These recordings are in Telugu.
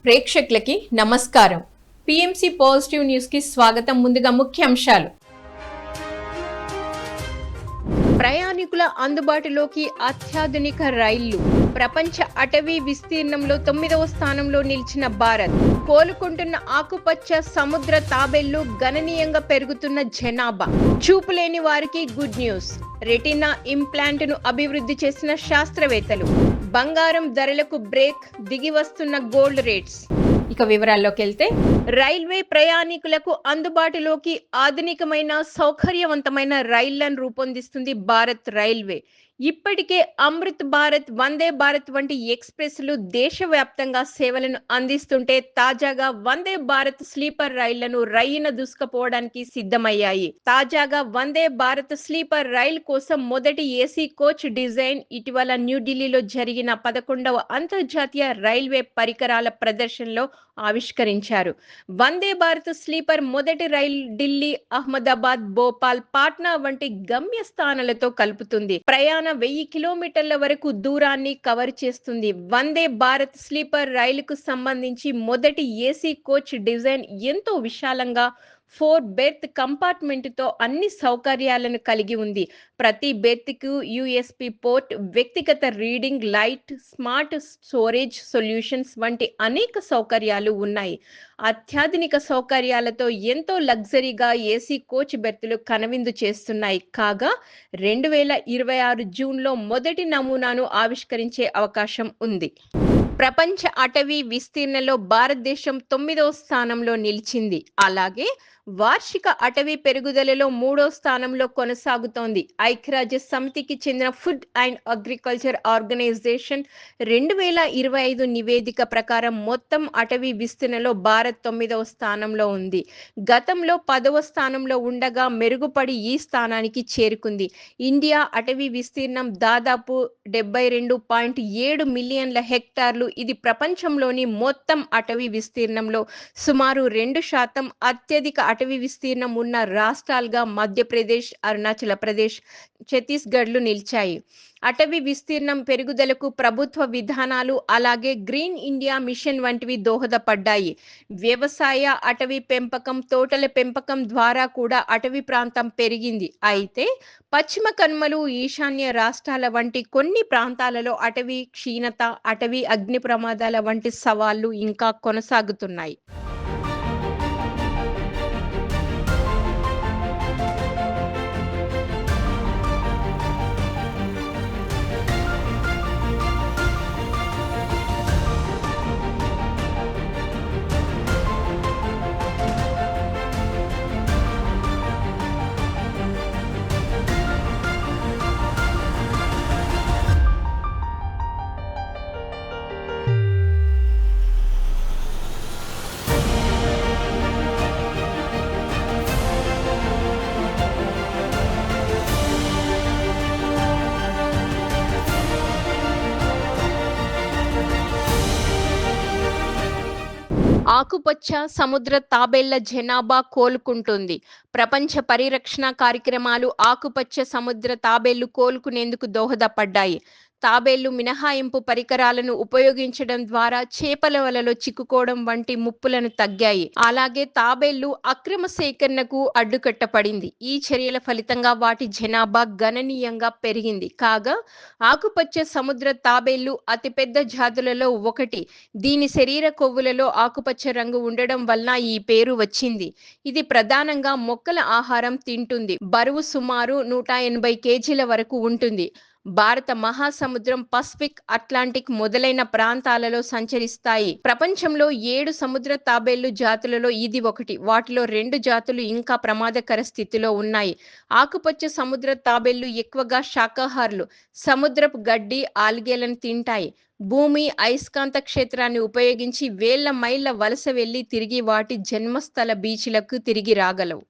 ప్రేక్షకులకి నమస్కారం. పిఎంసి పాజిటివ్ న్యూస్ కి స్వాగతం. ముందుగా ముఖ్యాంశాలు. ప్రయాణికుల అందుబాటులోకి అత్యాధునిక రైళ్లు. ప్రపంచ అటవీ విస్తీర్ణంలో 9వ స్థానంలో నిలిచిన భారత్. కోలుకుంటున్న ఆకుపచ్చ సముద్ర తాబేళ్లు, గణనీయంగా పెరుగుతున్న జనాభా. చూపులేని వారికి గుడ్ న్యూస్. రెటినా ఇంప్లాంట్ ను అభివృద్ధి చేసిన శాస్త్రవేత్తలు. బంగారం ధరలకు బ్రేక్, దిగి వస్తున్న గోల్డ్ రేట్స్. ఇక వివరాల్లోకి వెళ్తే, రైల్వే ప్రయాణికులకు అందుబాటులోకి ఆధునికమైన సౌకర్యవంతమైన రైళ్లను రూపొందిస్తుంది భారత్ రైల్వే. ఇప్పటికే అమృత్ భారత్, వందే భారత్ వంటి ఎక్స్ప్రెస్లు దేశవ్యాప్తంగా సేవలను అందిస్తుంటే, తాజాగా వందే భారత్ స్లీపర్ రైళ్లను రయ్యిన దూసుకుపోవడానికి సిద్ధమయ్యాయి. తాజాగా వందే భారత్ స్లీపర్ రైల్ కోసం మొదటి ఏసీ కోచ్ డిజైన్ ఇటీవల న్యూఢిల్లీలో జరిగిన 11వ అంతర్జాతీయ రైల్వే పరికరాల ప్రదర్శనలో ఆవిష్కరించారు. వందే భారత్ స్లీపర్ మొదటి రైలు ఢిల్లీ, అహ్మదాబాద్, భోపాల్, పాట్నా వంటి గమ్యస్థానాలతో కలుపుతుంది. ప్రయాణ 1000 కిలోమీటర్ల వరకు దూరాన్ని కవర్ చేస్తుంది. వందే భారత్ స్లీపర్ రైలుకు సంబంధించి మొదటి ఏసీ కోచ్ డిజైన్ ఎంతో విశాలంగా 4 బెర్త్ కంపార్ట్మెంట్ తో అన్ని సౌకర్యాలను కలిగి ఉంది. ప్రతి బెర్త్ కు యూఎస్బి పోర్ట్, వ్యక్తిగత reading light, smart storage solutions వంటి అనేక సౌకర్యాలు ఉన్నాయి. అత్యాధునిక సౌకర్యాలతో ఎంతో లగ్జరీగా ఏసీ కోచ్ బెర్తులు కనువిందు చేస్తున్నాయి. కాగా 2026 జూన్లో మొదటి నమూనాను ఆవిష్కరించే అవకాశం ఉంది. ప్రపంచ అటవీ విస్తీర్ణంలో భారతదేశం 9వ స్థానంలో నిలిచింది. అలాగే వార్షిక అటవీ పెరుగుదలలో 3వ స్థానంలో కొనసాగుతోంది. ఐక్యరాజ్య సమితికి చెందిన ఫుడ్ అండ్ అగ్రికల్చర్ ఆర్గనైజేషన్ 2025 నివేదిక ప్రకారం మొత్తం అటవీ విస్తీర్ణంలో భారత్ 9వ స్థానంలో ఉంది. గతంలో 10వ స్థానంలో ఉండగా మెరుగుపడి ఈ స్థానానికి చేరుకుంది. ఇండియా అటవీ విస్తీర్ణం దాదాపు 72.7 మిలియన్ల హెక్టార్లు. ఇది ప్రపంచంలోని మొత్తం అటవీ విస్తీర్ణంలో సుమారు 2%. అత్యధిక అటవీ విస్తీర్ణం ఉన్న రాష్ట్రాలుగా మధ్యప్రదేశ్, అరుణాచల్ ప్రదేశ్, ఛత్తీస్గఢ్లు నిలిచాయి. అటవీ విస్తీర్ణం పెరుగుదలకు ప్రభుత్వ విధానాలు, అలాగే గ్రీన్ ఇండియా మిషన్ వంటివి దోహదపడ్డాయి. వ్యవసాయ, అటవీ పెంపకం, తోటల పెంపకం ద్వారా కూడా అటవీ ప్రాంతం పెరిగింది. అయితే పశ్చిమ కనుమలు, ఈశాన్య రాష్ట్రాల వంటి కొన్ని ప్రాంతాలలో అటవీ క్షీణత, అటవీ అగ్ని ప్రమాదాల వంటి సవాళ్లు ఇంకా కొనసాగుతున్నాయి. ఆకుపచ్చ సముద్ర తాబేళ్ల జనాభా కోలుకుంటుంది. ప్రపంచ పరిరక్షణ కార్యక్రమాలు ఆకుపచ్చ సముద్ర తాబేళ్లు కోలుకునేందుకు దోహదపడ్డాయి. తాబేళ్లు మినహాయింపు పరికరాలను ఉపయోగించడం ద్వారా చేపల వలలో చిక్కుకోవడం వంటి ముప్పులను తగ్గాయి. అలాగే తాబేళ్లు అక్రమ సేకరణకు అడ్డుకట్టపడింది. ఈ చర్యల ఫలితంగా వాటి జనాభా గణనీయంగా పెరిగింది. కాగా ఆకుపచ్చ సముద్ర తాబేళ్లు అతిపెద్ద జాతులలో ఒకటి. దీని శరీర కొవ్వులలో ఆకుపచ్చ రంగు ఉండడం వలన ఈ పేరు వచ్చింది. ఇది ప్రధానంగా మొక్కల ఆహారం తింటుంది. బరువు సుమారు 180 కేజీల వరకు ఉంటుంది. భారత మహాసముద్రం, పసిఫిక్, అట్లాంటిక్ మొదలైన ప్రాంతాలలో సంచరిస్తాయి. ప్రపంచంలో 7 సముద్ర తాబేళ్లు జాతులలో ఇది ఒకటి. వాటిలో 2 జాతులు ఇంకా ప్రమాదకర స్థితిలో ఉన్నాయి. ఆకుపచ్చ సముద్ర తాబేళ్లు ఎక్కువగా శాకాహారులు. సముద్రపు గడ్డి, ఆల్గేలను తింటాయి. భూమి అయస్కాంత క్షేత్రాన్ని ఉపయోగించి వేల మైళ్ళ వలస వెళ్లి తిరిగి వాటి జన్మస్థల బీచ్లకు తిరిగి రాగలవు.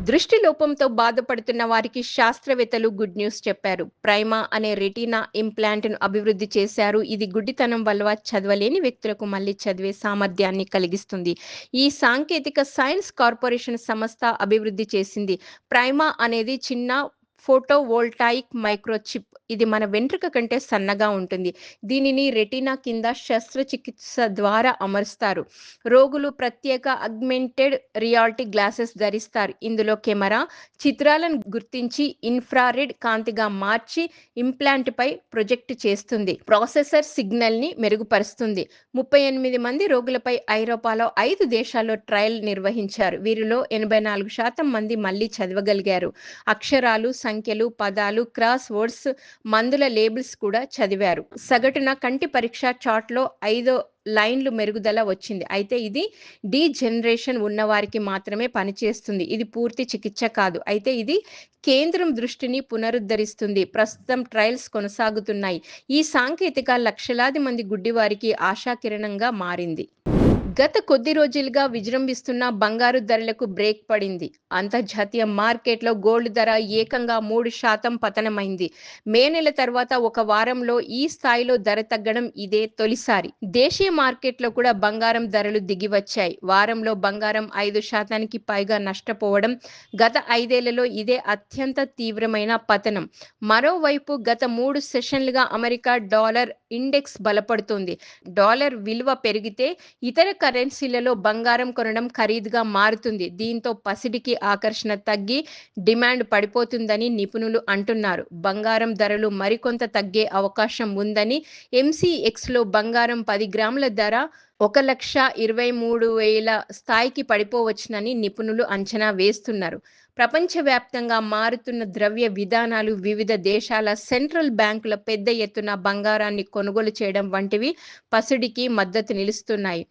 దృష్టి లోపంతో బాధపడుతున్న వారికి శాస్త్రవేత్తలు గుడ్ న్యూస్ చెప్పారు. ప్రైమా అనే రెటీనా ఇంప్లాంట్ను అభివృద్ధి చేశారు. ఇది గుడ్డితనం వల్ల చదవలేని వ్యక్తులకు మళ్ళీ చదివే సామర్థ్యాన్ని కలిగిస్తుంది. ఈ సాంకేతిక సైన్స్ కార్పొరేషన్ సంస్థ అభివృద్ధి చేసింది. ప్రైమా అనేది చిన్న ఫోటోవోల్టాయిక్ మైక్రోచిప్. ఇది మన వెంట్రుక కంటే సన్నగా ఉంటుంది. దీనిని రెటీనా కింద శస్త్రచికిత్స ద్వారా అమరుస్తారు. రోగులు ప్రత్యేక అగ్మెంటెడ్ రియాలిటీ గ్లాసెస్ ధరిస్తారు. ఇందులో కెమెరా చిత్రాలను గుర్తించి ఇన్ఫ్రారెడ్ కాంతిగా మార్చి ఇంప్లాంట్ పై ప్రొజెక్ట్ చేస్తుంది. ప్రాసెసర్ సిగ్నల్ ని మెరుగుపరుస్తుంది. 38 మంది రోగులపై ఐరోపాలో 5 దేశాల్లో ట్రయల్ నిర్వహించారు. వీరిలో 84% మంది మళ్ళీ చదవగలిగారు. అక్షరాలు, సంఖ్యలు, పదాలు, క్రాస్ వర్డ్స్, మందుల లేబుల్స్ కూడా చదివారు. సగటున కంటి పరీక్ష చార్ట్లో 5 లైన్లు మెరుగుదల వచ్చింది. అయితే ఇది డీజెనరేషన్ ఉన్నవారికి మాత్రమే పనిచేస్తుంది. ఇది పూర్తి చికిత్స కాదు. అయితే ఇది కేంద్రం దృష్టిని పునరుద్ధరిస్తుంది. ప్రస్తుతం ట్రయల్స్ కొనసాగుతున్నాయి. ఈ సాంకేతిక లక్షలాది మంది గుడ్డివారికి ఆశాకిరణంగా మారింది. గత కొద్ది రోజులుగా విజృంభిస్తున్న బంగారు ధరలకు బ్రేక్ పడింది. అంతర్జాతీయ మార్కెట్లో గోల్డ్ ధర ఏకంగా 3% పతనమైంది. మే నెల తర్వాత ఒక వారంలో ఈ స్థాయిలో ధర తగ్గడం ఇదే తొలిసారి. దేశీయ మార్కెట్లో కూడా బంగారం ధరలు దిగివచ్చాయి. వారంలో బంగారం 5% పైగా నష్టపోవడం గత 5 ఏళ్లలో ఇదే అత్యంత తీవ్రమైన పతనం. మరోవైపు గత 3 సెషన్లుగా అమెరికా డాలర్ ఇండెక్స్ బలపడుతోంది. డాలర్ విలువ పెరిగితే ఇతర కరెన్సీలలో బంగారం కొనడం ఖరీదుగా మారుతుంది. దీంతో పసిడికి ఆకర్షణ తగ్గి డిమాండ్ పడిపోతుందని నిపుణులు అంటున్నారు. బంగారం ధరలు మరికొంత తగ్గే అవకాశం ఉందని MCXలో బంగారం 10 గ్రాముల ధర 1,23,000 స్థాయికి పడిపోవచ్చునని నిపుణులు అంచనా వేస్తున్నారు. ప్రపంచవ్యాప్తంగా మారుతున్న ద్రవ్య విధానాలు, వివిధ దేశాల సెంట్రల్ బ్యాంకుల పెద్ద ఎత్తున బంగారాన్ని కొనుగోలు చేయడం వంటివి పసిడికి మద్దతు నిలుస్తున్నాయి.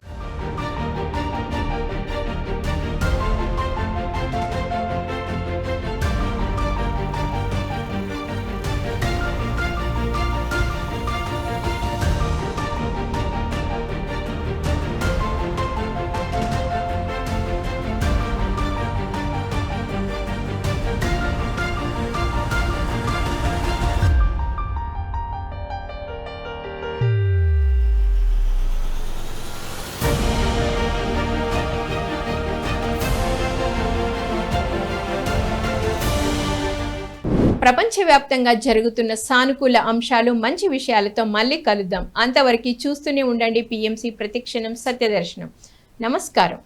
ప్రపంచవ్యాప్తంగా జరుగుతున్న సానుకూల అంశాలు, మంచి విషయాలతో మళ్ళీ కలుద్దాం. అంతవరకు చూస్తూనే ఉండండి PMC ప్రతిక్షణం సత్యదర్శనం. నమస్కారం.